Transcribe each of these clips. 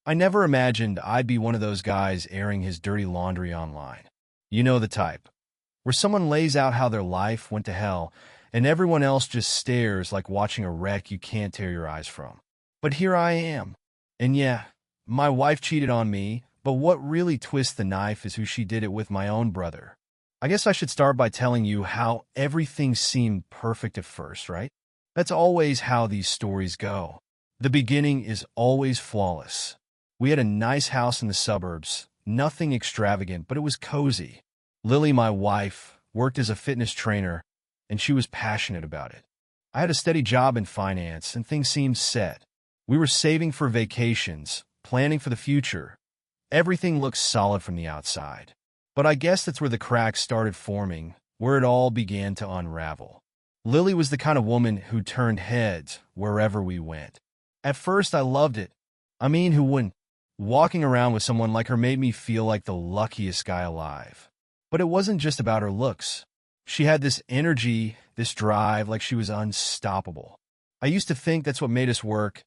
I never imagined I'd be one of those guys airing his dirty laundry online. You know the type, where someone lays out how their life went to hell and everyone else just stares like watching a wreck you can't tear your eyes from. But here I am. And yeah, my wife cheated on me, but what really twists the knife is who she did it with, my own brother. I guess I should start by telling you how everything seemed perfect at first, right? That's always how these stories go. The beginning is always flawless. We had a nice house in the suburbs, nothing extravagant, but it was cozy. Lily, my wife, worked as a fitness trainer, and she was passionate about it. I had a steady job in finance, and things seemed set. We were saving for vacations, planning for the future. Everything looked solid from the outside. But I guess that's where the cracks started forming, where it all began to unravel. Lily was the kind of woman who turned heads wherever we went. At first, I loved it. Who wouldn't? Walking around with someone like her made me feel like the luckiest guy alive. But it wasn't just about her looks. She had this energy, this drive, like she was unstoppable. I used to think that's what made us work.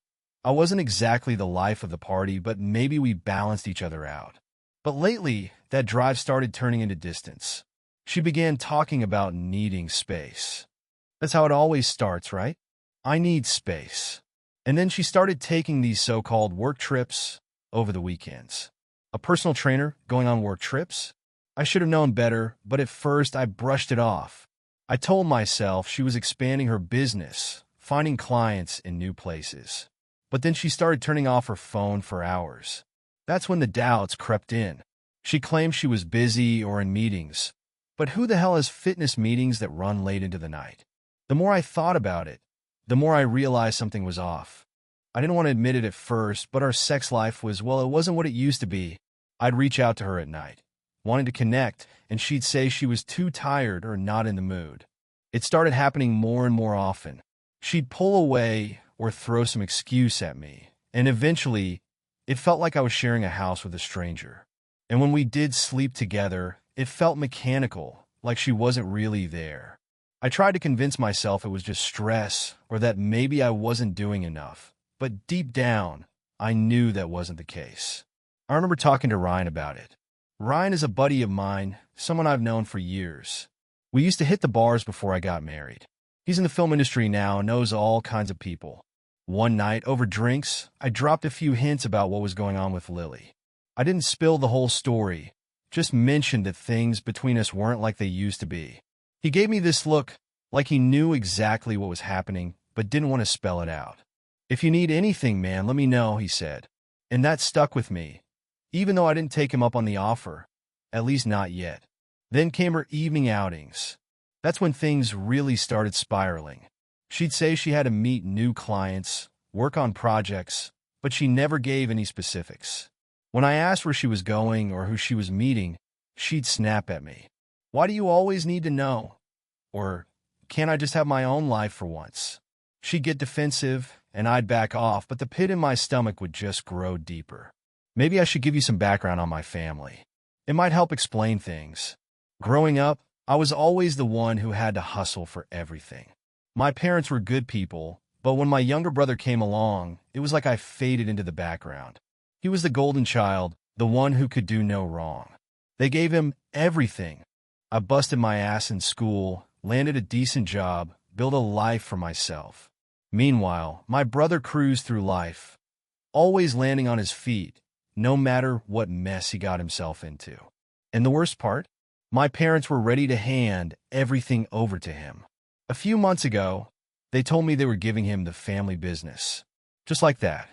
I wasn't exactly the life of the party, but maybe we balanced each other out. But lately, that drive started turning into distance. She began talking about needing space. That's how it always starts, right? I need space. And then she started taking these so-called work trips over the weekends. A personal trainer going on work trips? I should have known better, but at first I brushed it off. I told myself she was expanding her business, finding clients in new places. But then she started turning off her phone for hours. That's when the doubts crept in. She claimed she was busy or in meetings. But who the hell has fitness meetings that run late into the night? The more I thought about it, the more I realized something was off. I didn't want to admit it at first, but our sex life was, well, it wasn't what it used to be. I'd reach out to her at night, wanting to connect, and she'd say she was too tired or not in the mood. It started happening more and more often. She'd pull away or throw some excuse at me, and eventually, it felt like I was sharing a house with a stranger. And when we did sleep together, it felt mechanical, like she wasn't really there. I tried to convince myself it was just stress or that maybe I wasn't doing enough. But deep down, I knew that wasn't the case. I remember talking to Ryan about it. Ryan is a buddy of mine, someone I've known for years. We used to hit the bars before I got married. He's in the film industry now and knows all kinds of people. One night, over drinks, I dropped a few hints about what was going on with Lily. I didn't spill the whole story, just mentioned that things between us weren't like they used to be. He gave me this look, like he knew exactly what was happening, but didn't want to spell it out. "If you need anything, man, let me know," he said. And that stuck with me, even though I didn't take him up on the offer, at least not yet. Then came her evening outings. That's when things really started spiraling. She'd say she had to meet new clients, work on projects, but she never gave any specifics. When I asked where she was going or who she was meeting, she'd snap at me. "Why do you always need to know?" Or, "Can't I just have my own life for once?" She'd get defensive, and I'd back off, but the pit in my stomach would just grow deeper. Maybe I should give you some background on my family. It might help explain things. Growing up, I was always the one who had to hustle for everything. My parents were good people, but when my younger brother came along, it was like I faded into the background. He was the golden child, the one who could do no wrong. They gave him everything. I busted my ass in school, landed a decent job, built a life for myself. Meanwhile, my brother cruised through life, always landing on his feet, no matter what mess he got himself into. And the worst part? My parents were ready to hand everything over to him. A few months ago, they told me they were giving him the family business. Just like that.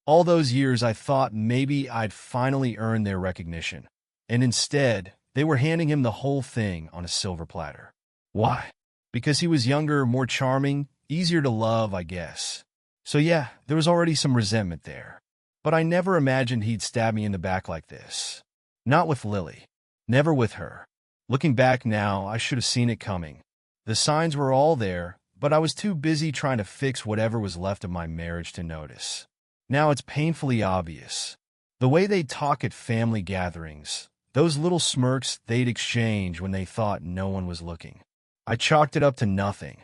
All those years I thought maybe I'd finally earned their recognition. And instead, they were handing him the whole thing on a silver platter. Why? Because he was younger, more charming, easier to love, I guess. So yeah, there was already some resentment there. But I never imagined he'd stab me in the back like this. Not with Lily. Never with her. Looking back now, I should have seen it coming. The signs were all there, but I was too busy trying to fix whatever was left of my marriage to notice. Now it's painfully obvious. The way they'd talk at family gatherings, those little smirks they'd exchange when they thought no one was looking. I chalked it up to nothing.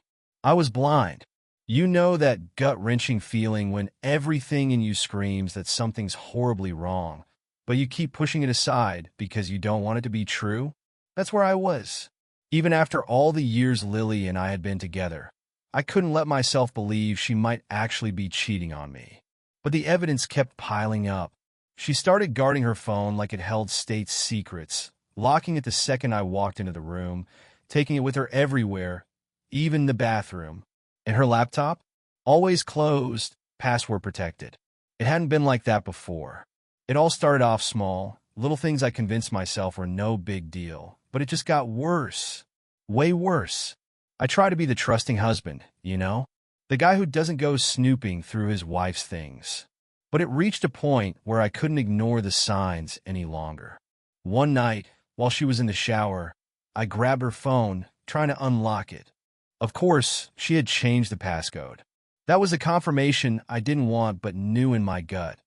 I was blind. You know that gut-wrenching feeling when everything in you screams that something's horribly wrong, but you keep pushing it aside because you don't want it to be true? That's where I was. Even after all the years Lily and I had been together, I couldn't let myself believe she might actually be cheating on me. But the evidence kept piling up. She started guarding her phone like it held state secrets, locking it the second I walked into the room, taking it with her everywhere, even the bathroom. And her laptop? Always closed, password protected. It hadn't been like that before. It all started off small, little things I convinced myself were no big deal, but it just got worse. Way worse. I try to be the trusting husband, you know? The guy who doesn't go snooping through his wife's things. But it reached a point where I couldn't ignore the signs any longer. One night, while she was in the shower, I grabbed her phone, trying to unlock it. Of course, she had changed the passcode. That was a confirmation I didn't want but knew in my gut.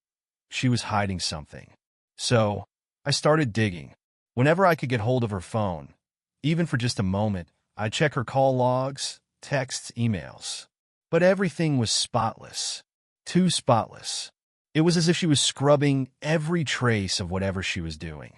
She was hiding something. So, I started digging. Whenever I could get hold of her phone, even for just a moment, I'd check her call logs, texts, emails. But everything was spotless. Too spotless. It was as if she was scrubbing every trace of whatever she was doing.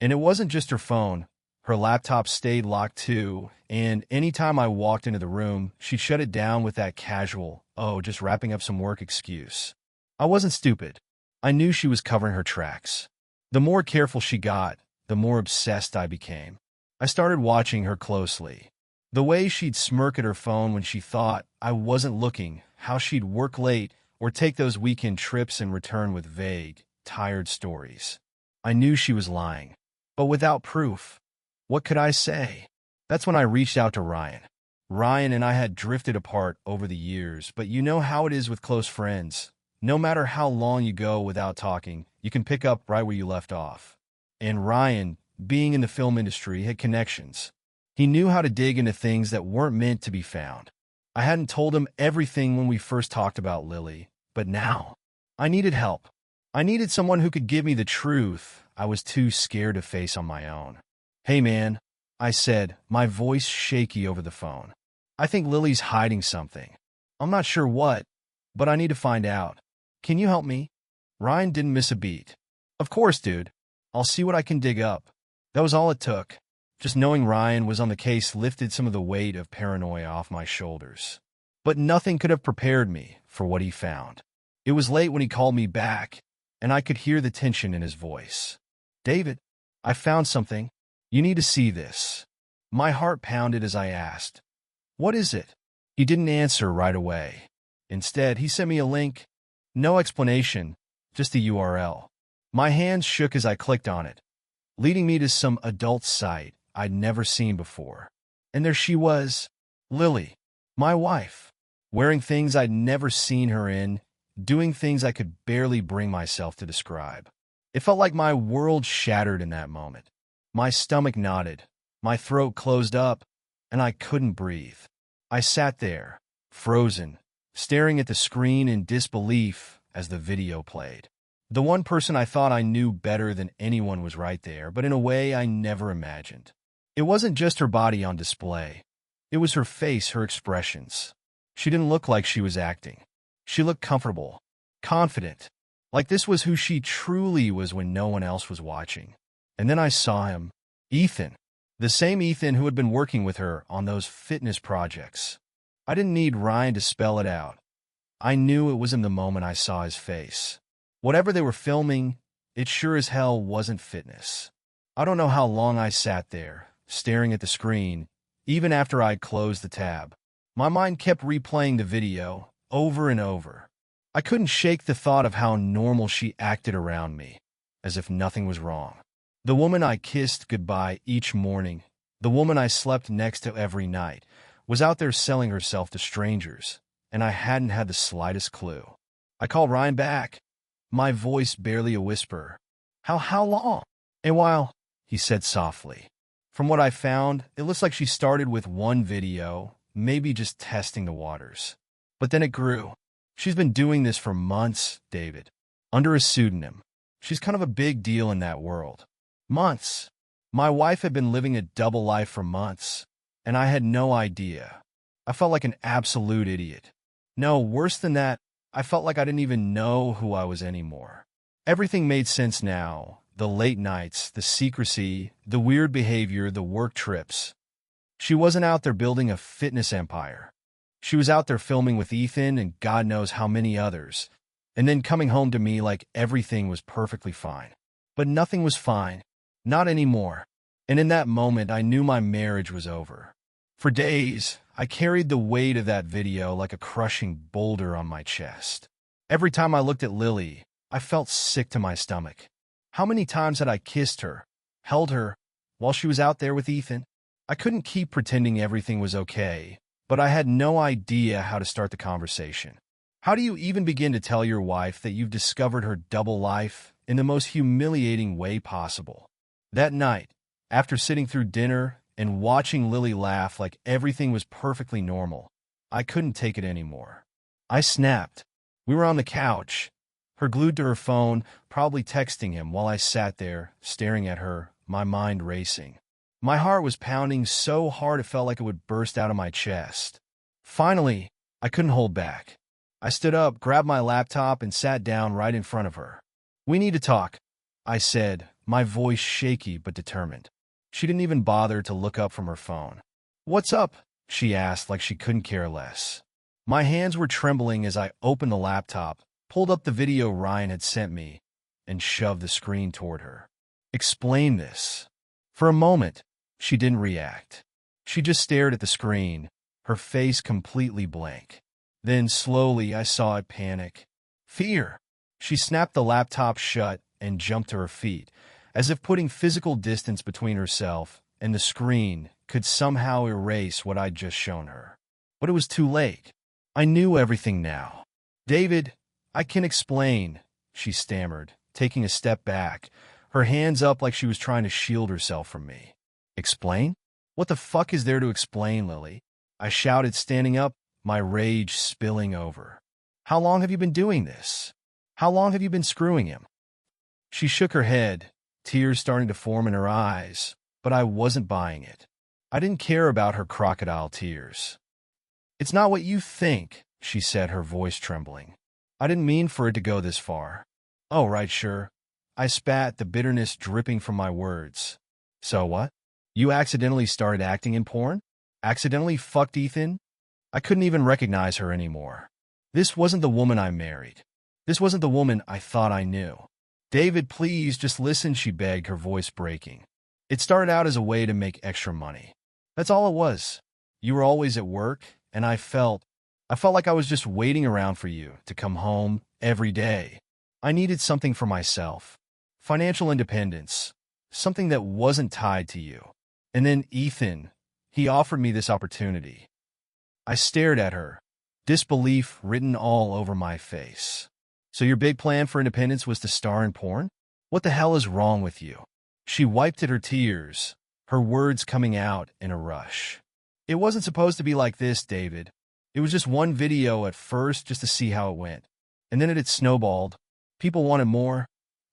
And it wasn't just her phone. Her laptop stayed locked too, and anytime I walked into the room, she'd shut it down with that casual, "Oh, just wrapping up some work" excuse. I wasn't stupid. I knew she was covering her tracks. The more careful she got, the more obsessed I became. I started watching her closely. The way she'd smirk at her phone when she thought I wasn't looking, how she'd work late or take those weekend trips and return with vague, tired stories. I knew she was lying, but without proof. What could I say? That's when I reached out to Ryan. Ryan and I had drifted apart over the years, but you know how it is with close friends. No matter how long you go without talking, you can pick up right where you left off. And Ryan, being in the film industry, had connections. He knew how to dig into things that weren't meant to be found. I hadn't told him everything when we first talked about Lily, but now I needed help. I needed someone who could give me the truth I was too scared to face on my own. "Hey man," I said, my voice shaky over the phone. "I think Lily's hiding something. I'm not sure what, but I need to find out. Can you help me?" Ryan didn't miss a beat. "Of course, dude. I'll see what I can dig up." That was all it took. Just knowing Ryan was on the case lifted some of the weight of paranoia off my shoulders. But nothing could have prepared me for what he found. It was late when he called me back, and I could hear the tension in his voice. "David, I found something. You need to see this." My heart pounded as I asked, "What is it?" He didn't answer right away. Instead, he sent me a link. No explanation, just a URL. My hands shook as I clicked on it, leading me to some adult site I'd never seen before. And there she was, Lily, my wife, wearing things I'd never seen her in, doing things I could barely bring myself to describe. It felt like my world shattered in that moment. My stomach knotted, my throat closed up, and I couldn't breathe. I sat there, frozen, staring at the screen in disbelief as the video played. The one person I thought I knew better than anyone was right there, but in a way I never imagined. It wasn't just her body on display. It was her face, her expressions. She didn't look like she was acting. She looked comfortable, confident, like this was who she truly was when no one else was watching. And then I saw him, Ethan, the same Ethan who had been working with her on those fitness projects. I didn't need Ryan to spell it out. I knew it was in the moment I saw his face. Whatever they were filming, it sure as hell wasn't fitness. I don't know how long I sat there, staring at the screen, even after I'd closed the tab. My mind kept replaying the video over and over. I couldn't shake the thought of how normal she acted around me, as if nothing was wrong. The woman I kissed goodbye each morning, the woman I slept next to every night, was out there selling herself to strangers, and I hadn't had the slightest clue. I called Ryan back, my voice barely a whisper. How long?" "A while," he said softly. "From what I found, it looks like she started with one video, maybe just testing the waters. But then it grew. She's been doing this for months, David, under a pseudonym. She's kind of a big deal in that world. Months. My wife had been living a double life for months, and I had no idea. I felt like an absolute idiot. No, worse than that, I felt like I didn't even know who I was anymore. Everything made sense now. The late nights, the secrecy, the weird behavior, the work trips. She wasn't out there building a fitness empire. She was out there filming with Ethan and God knows how many others, and then coming home to me like everything was perfectly fine. But nothing was fine. Not anymore. And in that moment, I knew my marriage was over. For days, I carried the weight of that video like a crushing boulder on my chest. Every time I looked at Lily, I felt sick to my stomach. How many times had I kissed her, held her, while she was out there with Ethan? I couldn't keep pretending everything was okay, but I had no idea how to start the conversation. How do you even begin to tell your wife that you've discovered her double life in the most humiliating way possible? That night, after sitting through dinner and watching Lily laugh like everything was perfectly normal, I couldn't take it anymore. I snapped. We were on the couch, her glued to her phone, probably texting him while I sat there, staring at her, my mind racing. My heart was pounding so hard it felt like it would burst out of my chest. Finally, I couldn't hold back. I stood up, grabbed my laptop, and sat down right in front of her. "We need to talk," I said, my voice shaky but determined. She didn't even bother to look up from her phone. "What's up?" she asked like she couldn't care less. My hands were trembling as I opened the laptop, pulled up the video Ryan had sent me, and shoved the screen toward her. "Explain this." For a moment, she didn't react. She just stared at the screen, her face completely blank. Then slowly I saw it panic. Fear. She snapped the laptop shut and jumped to her feet, as if putting physical distance between herself and the screen could somehow erase what I'd just shown her. But it was too late. I knew everything now. "David, I can explain," she stammered, taking a step back, her hands up like she was trying to shield herself from me. "Explain? What the fuck is there to explain, Lily?" I shouted, standing up, my rage spilling over. "How long have you been doing this? How long have you been screwing him?" She shook her head, tears starting to form in her eyes, but I wasn't buying it. I didn't care about her crocodile tears. "It's not what you think," she said, her voice trembling. "I didn't mean for it to go this far." "Oh, right, sure." I spat, the bitterness dripping from my words. "So what? You accidentally started acting in porn? Accidentally fucked Ethan?" I couldn't even recognize her anymore. This wasn't the woman I married. This wasn't the woman I thought I knew. "David, please, just listen," she begged, her voice breaking. "It started out as a way to make extra money. That's all it was. You were always at work, and I felt like I was just waiting around for you to come home every day. I needed something for myself. Financial independence. Something that wasn't tied to you. And then Ethan, he offered me this opportunity." I stared at her, disbelief written all over my face. "So your big plan for independence was to star in porn? What the hell is wrong with you?" She wiped at her tears, her words coming out in a rush. "It wasn't supposed to be like this, David. It was just one video at first just to see how it went. And then it had snowballed. People wanted more.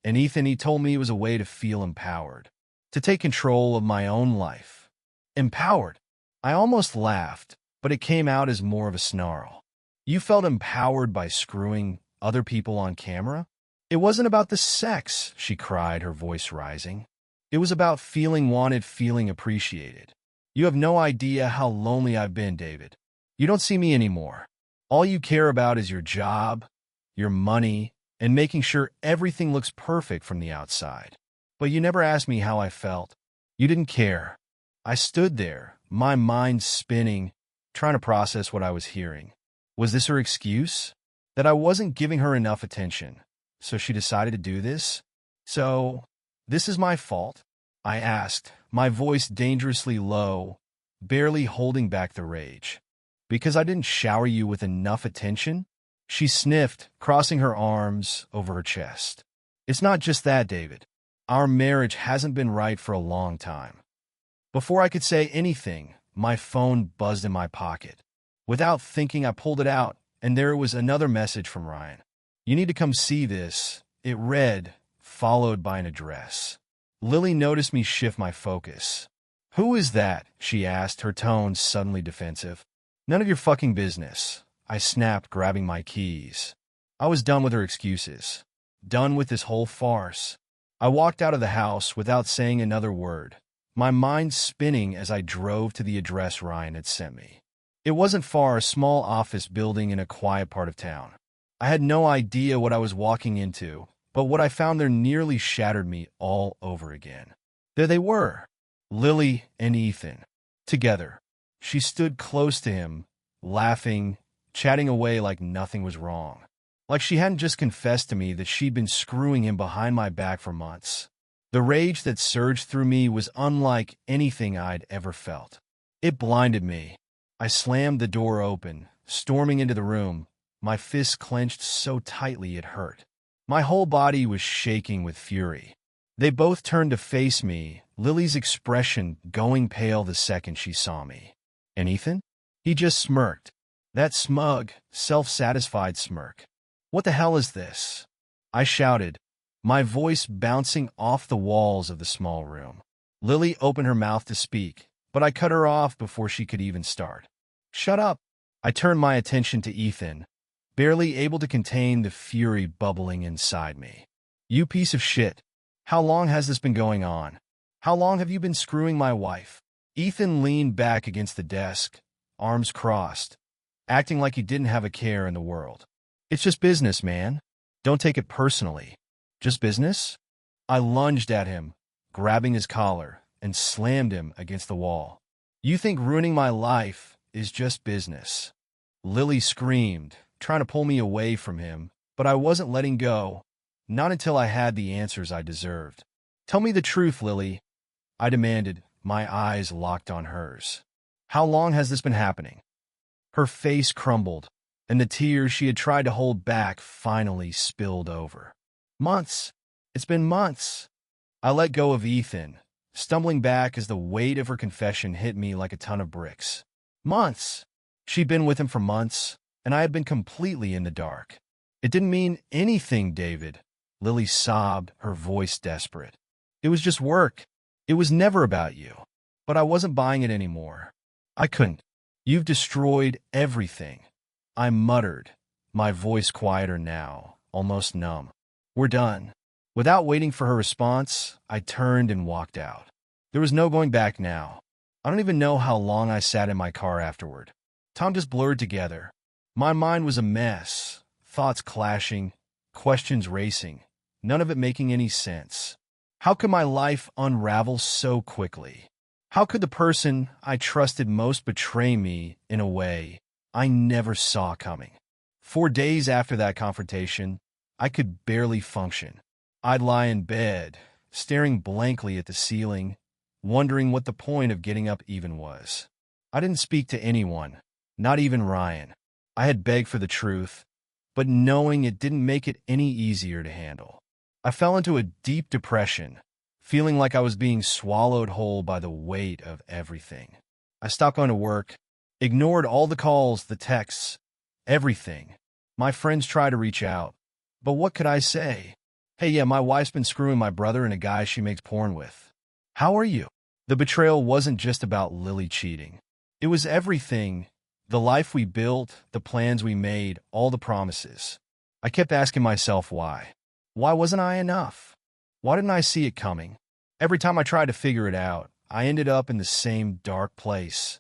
And Ethan, he told me it was a way to feel empowered. To take control of my own life. Empowered." I almost laughed, but it came out as more of a snarl. "You felt empowered by screwing other people on camera?" "It wasn't about the sex," she cried, her voice rising. "It was about feeling wanted, feeling appreciated. You have no idea how lonely I've been, David. You don't see me anymore. All you care about is your job, your money, and making sure everything looks perfect from the outside. But you never asked me how I felt. You didn't care." I stood there, my mind spinning, trying to process what I was hearing. Was this her excuse? That I wasn't giving her enough attention, so she decided to do this? "So, this is my fault?" I asked, my voice dangerously low, barely holding back the rage. "Because I didn't shower you with enough attention?" She sniffed, crossing her arms over her chest. "It's not just that, David. Our marriage hasn't been right for a long time." Before I could say anything, my phone buzzed in my pocket. Without thinking, I pulled it out, and there was another message from Ryan. "You need to come see this," it read, followed by an address. Lily noticed me shift my focus. "Who is that?" she asked, her tone suddenly defensive. "None of your fucking business." I snapped, grabbing my keys. I was done with her excuses. Done with this whole farce. I walked out of the house without saying another word, my mind spinning as I drove to the address Ryan had sent me. It wasn't far, a small office building in a quiet part of town. I had no idea what I was walking into, but what I found there nearly shattered me all over again. There they were, Lily and Ethan, together. She stood close to him, laughing, chatting away like nothing was wrong. Like she hadn't just confessed to me that she'd been screwing him behind my back for months. The rage that surged through me was unlike anything I'd ever felt. It blinded me. I slammed the door open, storming into the room, my fists clenched so tightly it hurt. My whole body was shaking with fury. They both turned to face me, Lily's expression going pale the second she saw me. And Ethan? He just smirked. That smug, self-satisfied smirk. "What the hell is this?" I shouted, my voice bouncing off the walls of the small room. Lily opened her mouth to speak, but I cut her off before she could even start. "Shut up." I turned my attention to Ethan, barely able to contain the fury bubbling inside me. "You piece of shit. How long has this been going on? How long have you been screwing my wife?" Ethan leaned back against the desk, arms crossed, acting like he didn't have a care in the world. "It's just business, man. Don't take it personally." "Just business?" I lunged at him, grabbing his collar, and slammed him against the wall. "You think ruining my life is just business?" Lily screamed, trying to pull me away from him, but I wasn't letting go, not until I had the answers I deserved. "Tell me the truth, Lily," I demanded, my eyes locked on hers. "How long has this been happening?" Her face crumbled, and the tears she had tried to hold back finally spilled over. "Months. It's been months." I let go of Ethan, stumbling back as the weight of her confession hit me like a ton of bricks. Months. She'd been with him for months, and I had been completely in the dark. "It didn't mean anything, David," Lily sobbed, her voice desperate. "It was just work. It was never about you." But I wasn't buying it anymore. I couldn't. "You've destroyed everything," I muttered, my voice quieter now, almost numb. "We're done." Without waiting for her response, I turned and walked out. There was no going back now. I don't even know how long I sat in my car afterward. Time just blurred together. My mind was a mess, thoughts clashing, questions racing, none of it making any sense. How could my life unravel so quickly? How could the person I trusted most betray me in a way I never saw coming? 4 days after that confrontation, I could barely function. I'd lie in bed, staring blankly at the ceiling, wondering what the point of getting up even was. I didn't speak to anyone, not even Ryan. I had begged for the truth, but knowing it didn't make it any easier to handle. I fell into a deep depression, feeling like I was being swallowed whole by the weight of everything. I stopped going to work, ignored all the calls, the texts, everything. My friends tried to reach out, but what could I say? "Hey, yeah, my wife's been screwing my brother and a guy she makes porn with. How are you?" The betrayal wasn't just about Lily cheating. It was everything. The life we built, the plans we made, all the promises. I kept asking myself why. Why wasn't I enough? Why didn't I see it coming? Every time I tried to figure it out, I ended up in the same dark place.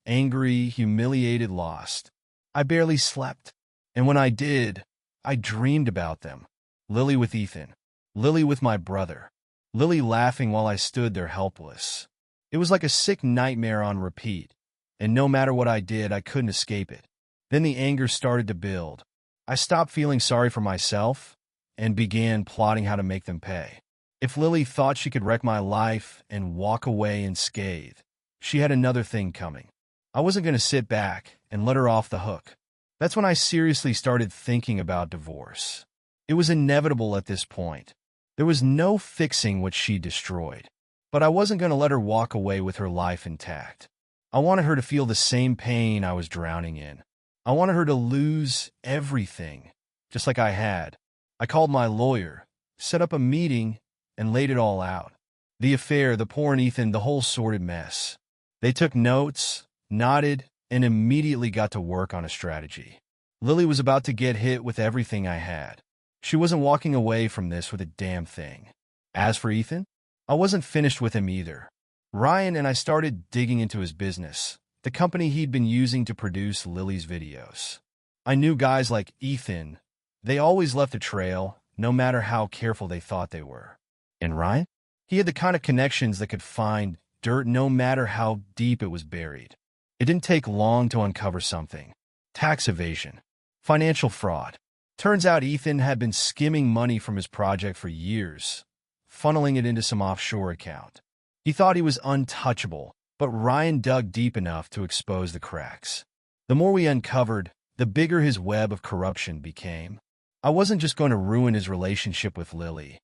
Angry, humiliated, lost. I barely slept. And when I did, I dreamed about them. Lily with Ethan. Lily with my brother. Lily laughing while I stood there helpless. It was like a sick nightmare on repeat, and no matter what I did, I couldn't escape it. Then the anger started to build. I stopped feeling sorry for myself and began plotting how to make them pay. If Lily thought she could wreck my life and walk away unscathed, she had another thing coming. I wasn't going to sit back and let her off the hook. That's when I seriously started thinking about divorce. It was inevitable at this point. There was no fixing what she destroyed. But I wasn't going to let her walk away with her life intact. I wanted her to feel the same pain I was drowning in. I wanted her to lose everything, just like I had. I called my lawyer, set up a meeting, and laid it all out. The affair, the porn Ethan, the whole sordid mess. They took notes, nodded, and immediately got to work on a strategy. Lily was about to get hit with everything I had. She wasn't walking away from this with a damn thing. As for Ethan, I wasn't finished with him either. Ryan and I started digging into his business, the company he'd been using to produce Lily's videos. I knew guys like Ethan. They always left a trail, no matter how careful they thought they were. And Ryan? He had the kind of connections that could find dirt no matter how deep it was buried. It didn't take long to uncover something. Tax evasion. Financial fraud. Turns out Ethan had been skimming money from his project for years, funneling it into some offshore account. He thought he was untouchable, but Ryan dug deep enough to expose the cracks. The more we uncovered, the bigger his web of corruption became. I wasn't just going to ruin his relationship with Lily.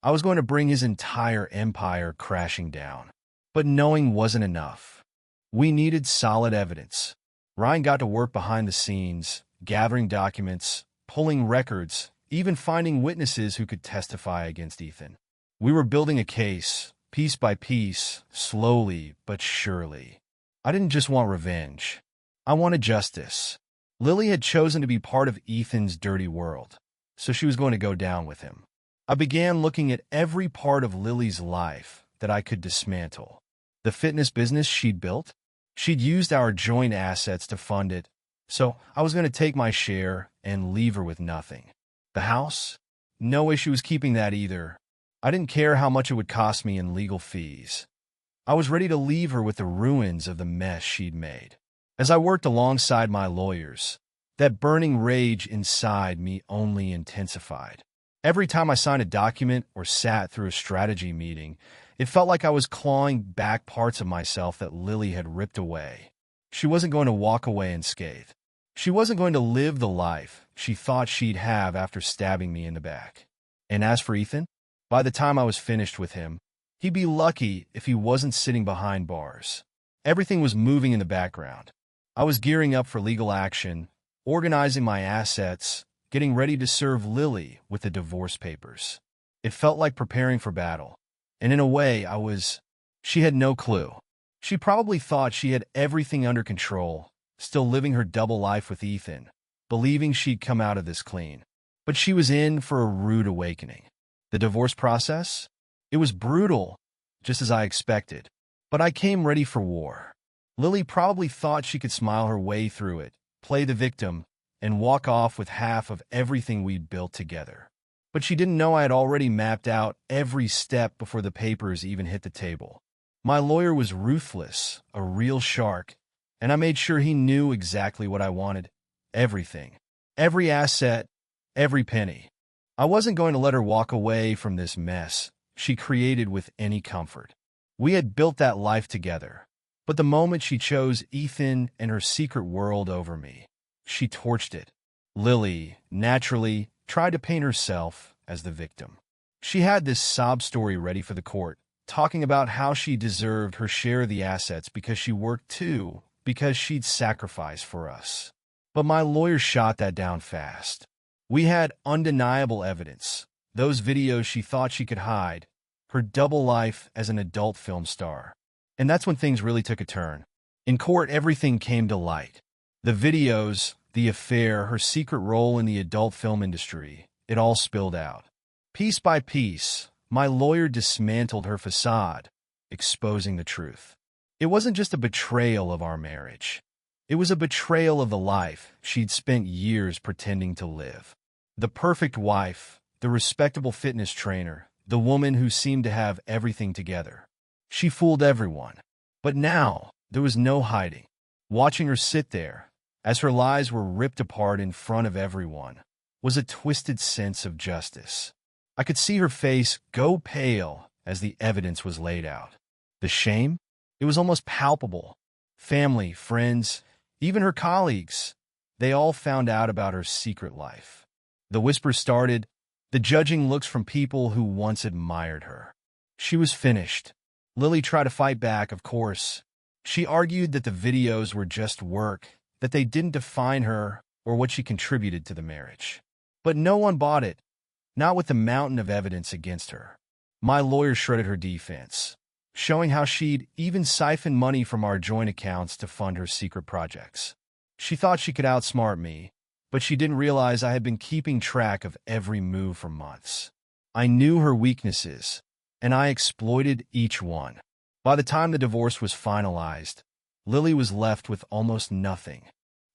I was going to bring his entire empire crashing down. But knowing wasn't enough. We needed solid evidence. Ryan got to work behind the scenes, gathering documents, pulling records, even finding witnesses who could testify against Ethan. We were building a case, piece by piece, slowly but surely. I didn't just want revenge. I wanted justice. Lily had chosen to be part of Ethan's dirty world, so she was going to go down with him. I began looking at every part of Lily's life that I could dismantle. The fitness business she'd built, she'd used our joint assets to fund it, so I was going to take my share and leave her with nothing. The house? No issues keeping that either. I didn't care how much it would cost me in legal fees. I was ready to leave her with the ruins of the mess she'd made. As I worked alongside my lawyers, that burning rage inside me only intensified. Every time I signed a document or sat through a strategy meeting, it felt like I was clawing back parts of myself that Lily had ripped away. She wasn't going to walk away unscathed. She wasn't going to live the life she thought she'd have after stabbing me in the back. And as for Ethan, by the time I was finished with him, he'd be lucky if he wasn't sitting behind bars. Everything was moving in the background. I was gearing up for legal action, organizing my assets, getting ready to serve Lily with the divorce papers. It felt like preparing for battle. And in a way, she had no clue. She probably thought she had everything under control, still living her double life with Ethan, believing she'd come out of this clean. But she was in for a rude awakening. The divorce process? It was brutal, just as I expected. But I came ready for war. Lily probably thought she could smile her way through it, play the victim, and walk off with half of everything we'd built together. But she didn't know I had already mapped out every step before the papers even hit the table. My lawyer was ruthless, a real shark, and I made sure he knew exactly what I wanted. Everything. Every asset, every penny. I wasn't going to let her walk away from this mess she created with any comfort. We had built that life together. But the moment she chose Ethan and her secret world over me, she torched it. Lily, naturally, tried to paint herself as the victim. She had this sob story ready for the court, talking about how she deserved her share of the assets because she worked too, because she'd sacrificed for us. But my lawyer shot that down fast. We had undeniable evidence, those videos she thought she could hide, her double life as an adult film star. And that's when things really took a turn. In court, everything came to light. The videos, the affair, her secret role in the adult film industry, it all spilled out. Piece by piece, my lawyer dismantled her facade, exposing the truth. It wasn't just a betrayal of our marriage. It was a betrayal of the life she'd spent years pretending to live. The perfect wife, the respectable fitness trainer, the woman who seemed to have everything together. She fooled everyone. But now, there was no hiding. Watching her sit there, as her lies were ripped apart in front of everyone, was a twisted sense of justice. I could see her face go pale as the evidence was laid out. The shame? It was almost palpable. Family, friends, even her colleagues, they all found out about her secret life. The whispers started, the judging looks from people who once admired her. She was finished. Lily tried to fight back, of course. She argued that the videos were just work, that they didn't define her or what she contributed to the marriage. But no one bought it, not with the mountain of evidence against her. My lawyer shredded her defense, showing how she'd even siphoned money from our joint accounts to fund her secret projects. She thought she could outsmart me, but she didn't realize I had been keeping track of every move for months. I knew her weaknesses, and I exploited each one. By the time the divorce was finalized, Lily was left with almost nothing.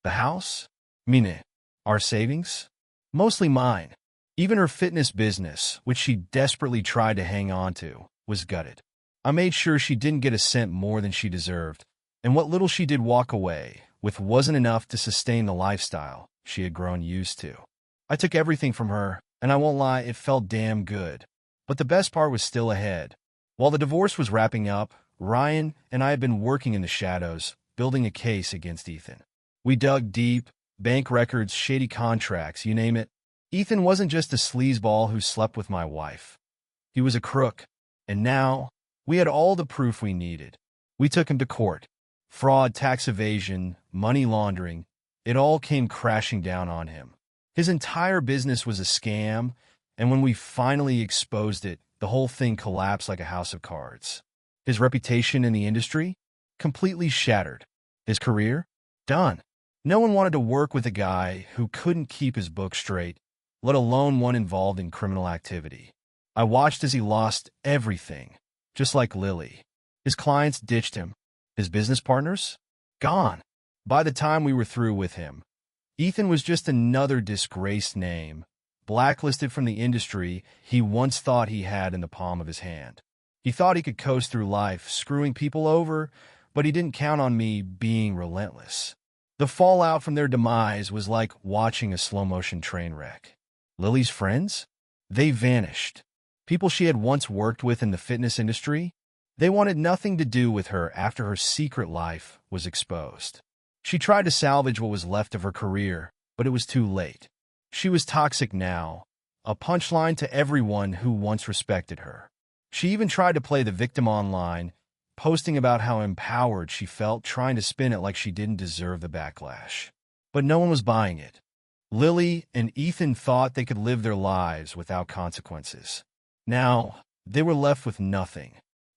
The house? Mine. Our savings? Mostly mine. Even her fitness business, which she desperately tried to hang on to, was gutted. I made sure she didn't get a cent more than she deserved, and what little she did walk away with wasn't enough to sustain the lifestyle she had grown used to. I took everything from her, and I won't lie, it felt damn good. But the best part was still ahead. While the divorce was wrapping up, Ryan and I had been working in the shadows, building a case against Ethan. We dug deep, bank records, shady contracts, you name it. Ethan wasn't just a sleazeball who slept with my wife. He was a crook, and now we had all the proof we needed. We took him to court. Fraud, tax evasion, money laundering, it all came crashing down on him. His entire business was a scam, and when we finally exposed it, the whole thing collapsed like a house of cards. His reputation in the industry? Completely shattered. His career? Done. No one wanted to work with a guy who couldn't keep his book straight, let alone one involved in criminal activity. I watched as he lost everything, just like Lily. His clients ditched him. His business partners? Gone. By the time we were through with him, Ethan was just another disgraced name, blacklisted from the industry he once thought he had in the palm of his hand. He thought he could coast through life, screwing people over, but he didn't count on me being relentless. The fallout from their demise was like watching a slow-motion train wreck. Lily's friends? They vanished. People she had once worked with in the fitness industry? They wanted nothing to do with her after her secret life was exposed. She tried to salvage what was left of her career, but it was too late. She was toxic now, a punchline to everyone who once respected her. She even tried to play the victim online, posting about how empowered she felt, trying to spin it like she didn't deserve the backlash. But no one was buying it. Lily and Ethan thought they could live their lives without consequences. Now, they were left with nothing.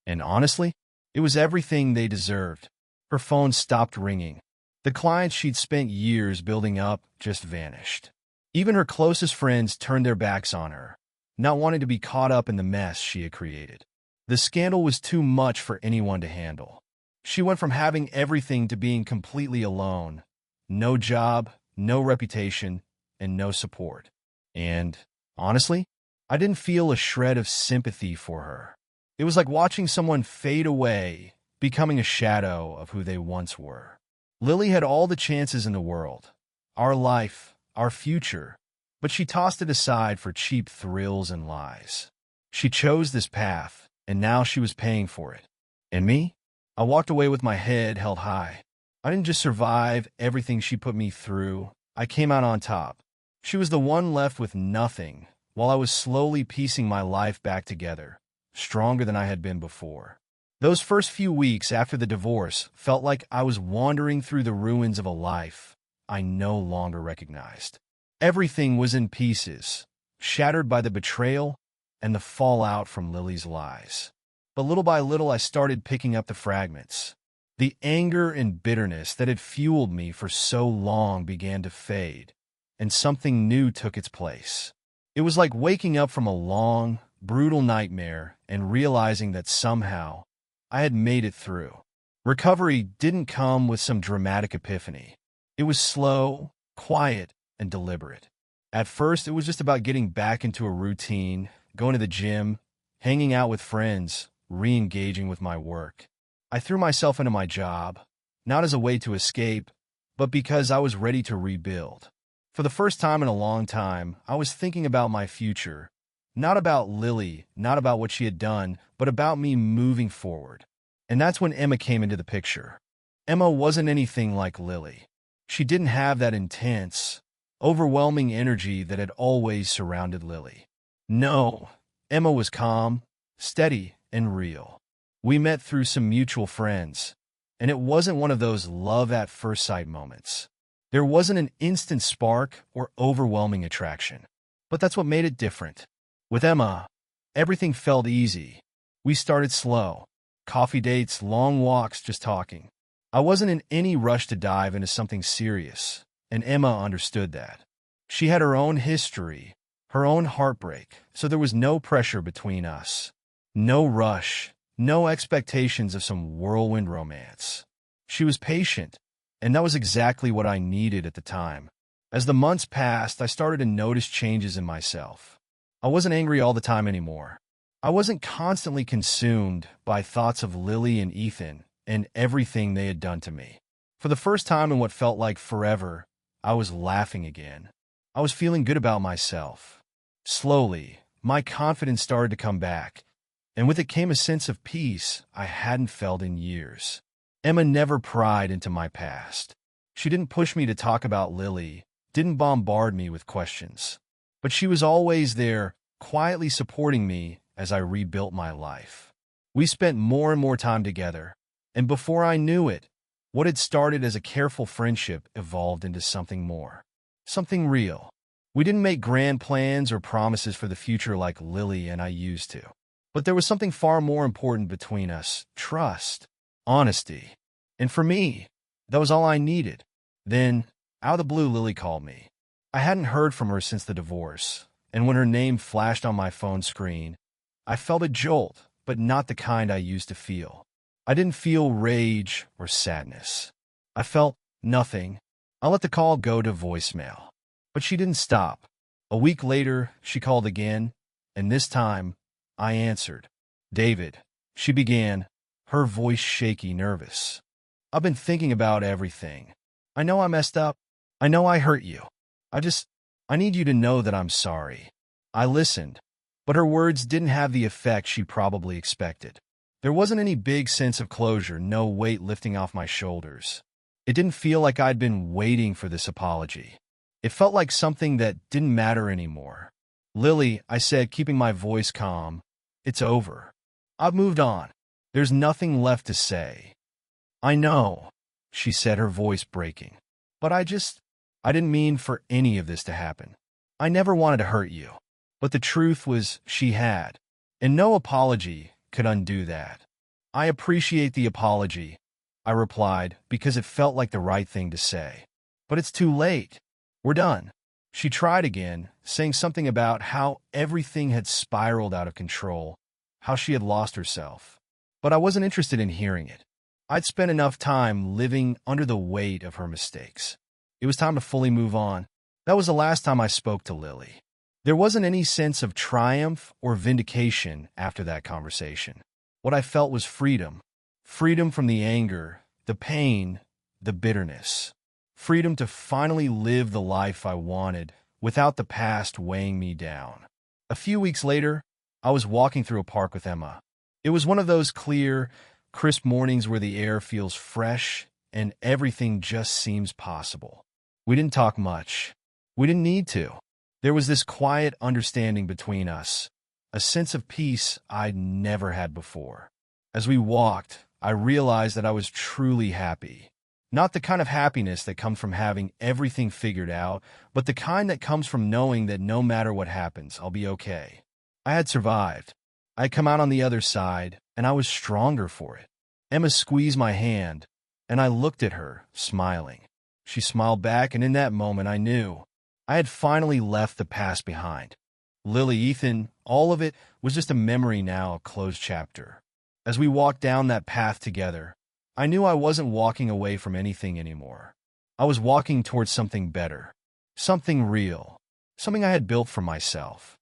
And honestly, it was everything they deserved. Her phone stopped ringing. The clients she'd spent years building up just vanished. Even her closest friends turned their backs on her, not wanting to be caught up in the mess she had created. The scandal was too much for anyone to handle. She went from having everything to being completely alone. No job, no reputation, and no support. And, honestly, I didn't feel a shred of sympathy for her. It was like watching someone fade away, becoming a shadow of who they once were. Lily had all the chances in the world. Our life, our future. But she tossed it aside for cheap thrills and lies. She chose this path, and now she was paying for it. And me? I walked away with my head held high. I didn't just survive everything she put me through. I came out on top. She was the one left with nothing, while I was slowly piecing my life back together, stronger than I had been before. Those first few weeks after the divorce felt like I was wandering through the ruins of a life I no longer recognized. Everything was in pieces, shattered by the betrayal and the fallout from Lily's lies. But little by little, I started picking up the fragments. The anger and bitterness that had fueled me for so long began to fade, and something new took its place. It was like waking up from a long, brutal nightmare and realizing that somehow I had made it through. Recovery didn't come with some dramatic epiphany. It was slow, quiet, and deliberate. At first, it was just about getting back into a routine, going to the gym, hanging out with friends, re-engaging with my work. I threw myself into my job, not as a way to escape, but because I was ready to rebuild. For the first time in a long time, I was thinking about my future. Not about Lily, not about what she had done, but about me moving forward. And that's when Emma came into the picture. Emma wasn't anything like Lily. She didn't have that intense, overwhelming energy that had always surrounded Lily. No, Emma was calm, steady, and real. We met through some mutual friends, and it wasn't one of those love-at-first-sight moments. There wasn't an instant spark or overwhelming attraction. But that's what made it different. With Emma, everything felt easy. We started slow. Coffee dates, long walks, just talking. I wasn't in any rush to dive into something serious, and Emma understood that. She had her own history, her own heartbreak, so there was no pressure between us. No rush, no expectations of some whirlwind romance. She was patient, and that was exactly what I needed at the time. As the months passed, I started to notice changes in myself. I wasn't angry all the time anymore. I wasn't constantly consumed by thoughts of Lily and Ethan and everything they had done to me. For the first time in what felt like forever, I was laughing again. I was feeling good about myself. Slowly, my confidence started to come back, and with it came a sense of peace I hadn't felt in years. Emma never pried into my past. She didn't push me to talk about Lily, didn't bombard me with questions. But she was always there, quietly supporting me as I rebuilt my life. We spent more and more time together, and before I knew it, what had started as a careful friendship evolved into something more. Something real. We didn't make grand plans or promises for the future like Lily and I used to. But there was something far more important between us: trust, honesty. And for me, that was all I needed. Then, out of the blue, Lily called me. I hadn't heard from her since the divorce, and when her name flashed on my phone screen, I felt a jolt, but not the kind I used to feel. I didn't feel rage or sadness. I felt nothing. I let the call go to voicemail. But she didn't stop. A week later, she called again, and this time, I answered. "David," she began, her voice shaky, nervous. "I've been thinking about everything. I know I messed up. I know I hurt you. I need you to know that I'm sorry." I listened, but her words didn't have the effect she probably expected. There wasn't any big sense of closure, no weight lifting off my shoulders. It didn't feel like I'd been waiting for this apology. It felt like something that didn't matter anymore. "Lily," I said, keeping my voice calm, "it's over. I've moved on. There's nothing left to say." "I know," she said, her voice breaking. "But I didn't mean for any of this to happen. I never wanted to hurt you." But the truth was she had, and no apology could undo that. "I appreciate the apology," I replied, because it felt like the right thing to say. "But it's too late. We're done." She tried again, saying something about how everything had spiraled out of control, how she had lost herself. But I wasn't interested in hearing it. I'd spent enough time living under the weight of her mistakes. It was time to fully move on. That was the last time I spoke to Lily. There wasn't any sense of triumph or vindication after that conversation. What I felt was freedom. Freedom from the anger, the pain, the bitterness. Freedom to finally live the life I wanted without the past weighing me down. A few weeks later, I was walking through a park with Emma. It was one of those clear, crisp mornings where the air feels fresh and everything just seems possible. We didn't talk much. We didn't need to. There was this quiet understanding between us, a sense of peace I'd never had before. As we walked, I realized that I was truly happy. Not the kind of happiness that comes from having everything figured out, but the kind that comes from knowing that no matter what happens, I'll be okay. I had survived. I had come out on the other side, and I was stronger for it. Emma squeezed my hand, and I looked at her, smiling. She smiled back, and in that moment I knew I had finally left the past behind. Lily, Ethan, all of it was just a memory now, a closed chapter. As we walked down that path together, I knew I wasn't walking away from anything anymore. I was walking towards something better, something real, something I had built for myself.